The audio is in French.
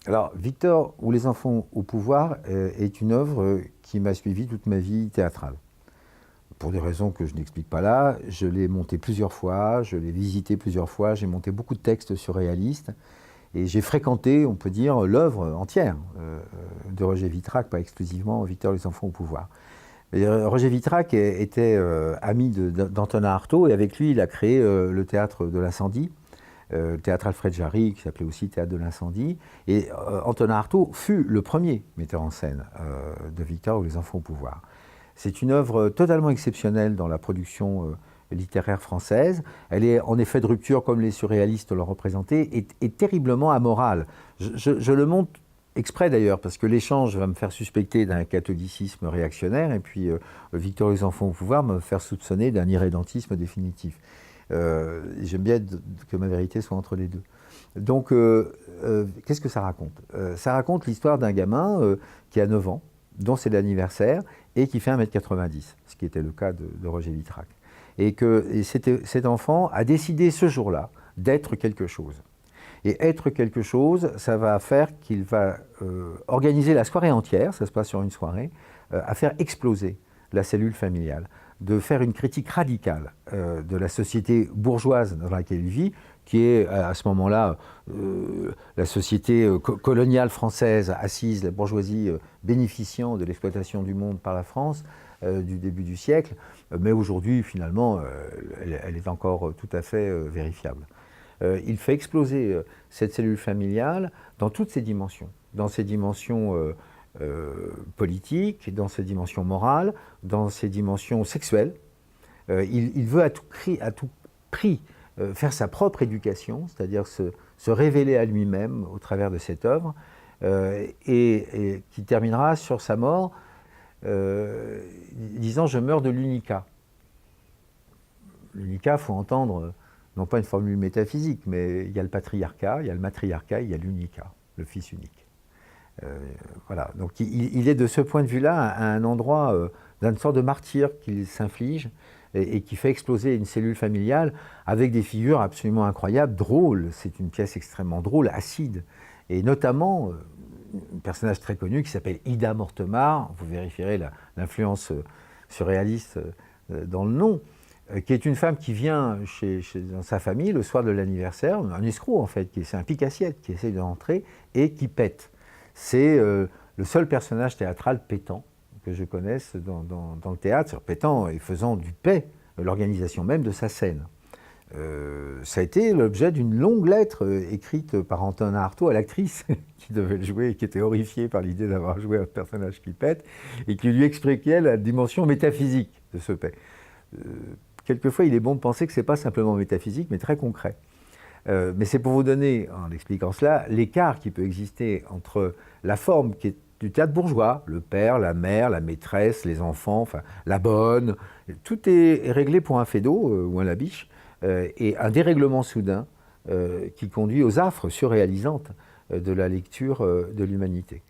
Alors, Victor ou les enfants au pouvoir est une œuvre qui m'a suivi toute ma vie théâtrale. Pour des raisons que je n'explique pas là, je l'ai monté plusieurs fois, je l'ai visité plusieurs fois, j'ai monté beaucoup de textes surréalistes et j'ai fréquenté, on peut dire, l'œuvre entière de Roger Vitrac, pas exclusivement Victor et les enfants au pouvoir. Et Roger Vitrac était ami d'Antonin Artaud et avec lui il a créé le théâtre de l'Incendie. Théâtre Alfred Jarry, qui s'appelait aussi Théâtre de l'Incendie. Et Antonin Artaud fut le premier metteur en scène de Victor ou les enfants au pouvoir. C'est une œuvre totalement exceptionnelle dans la production littéraire française. Elle est en effet de rupture, comme les surréalistes l'ont représenté, et terriblement amorale. Je le montre exprès d'ailleurs, parce que l'échange va me faire suspecter d'un catholicisme réactionnaire, et puis Victor et les enfants au pouvoir me faire soupçonner d'un irrédentisme définitif. J'aime bien que ma vérité soit entre les deux. Donc, qu'est-ce que ça raconte? Ça raconte l'histoire d'un gamin qui a 9 ans, dont c'est l'anniversaire, et qui fait 1,90 m, ce qui était le cas de Roger Vitrac. Et cet enfant a décidé ce jour-là d'être quelque chose. Et être quelque chose, ça va faire qu'il va organiser la soirée entière, ça se passe sur une soirée, à faire exploser la cellule familiale, de faire une critique radicale de la société bourgeoise dans laquelle il vit, qui est à ce moment-là la société coloniale française assise, la bourgeoisie bénéficiant de l'exploitation du monde par la France du début du siècle, mais aujourd'hui finalement elle est encore tout à fait vérifiable. Il fait exploser cette cellule familiale dans toutes ses dimensions, dans ses dimensions politique, dans ses dimensions morales, dans ses dimensions sexuelles. Il veut à tout prix faire sa propre éducation, c'est-à-dire se révéler à lui-même au travers de cette œuvre, et qui terminera sur sa mort disant « je meurs de l'unica ». L'unica, il faut entendre, non pas une formule métaphysique, mais il y a le patriarcat, il y a le matriarcat, il y a l'unica, le fils unique. Voilà, donc il est de ce point de vue-là à un endroit d'une sorte de martyre qu'il s'inflige et qui fait exploser une cellule familiale avec des figures absolument incroyables, drôles. C'est une pièce extrêmement drôle, acide, et notamment un personnage très connu qui s'appelle Ida Mortemart, vous vérifierez l'influence surréaliste dans le nom, qui est une femme qui vient dans sa famille le soir de l'anniversaire, un escroc en fait, c'est un pique-assiette qui essaie d'entrer et qui pète. C'est le seul personnage théâtral pétant que je connaisse dans le théâtre, pétant et faisant du paix l'organisation même de sa scène. Ça a été l'objet d'une longue lettre écrite par Antonin Artaud à l'actrice qui devait le jouer et qui était horrifiée par l'idée d'avoir joué un personnage qui pète et qui lui expliquait la dimension métaphysique de ce paix. Quelquefois, il est bon de penser que ce n'est pas simplement métaphysique, mais très concret. Mais c'est pour vous donner, en expliquant cela, l'écart qui peut exister entre la forme qui est du théâtre bourgeois, le père, la mère, la maîtresse, les enfants, enfin, la bonne, tout est réglé pour un feydeau ou un labiche, et un dérèglement soudain qui conduit aux affres surréalisantes de la lecture de l'humanité.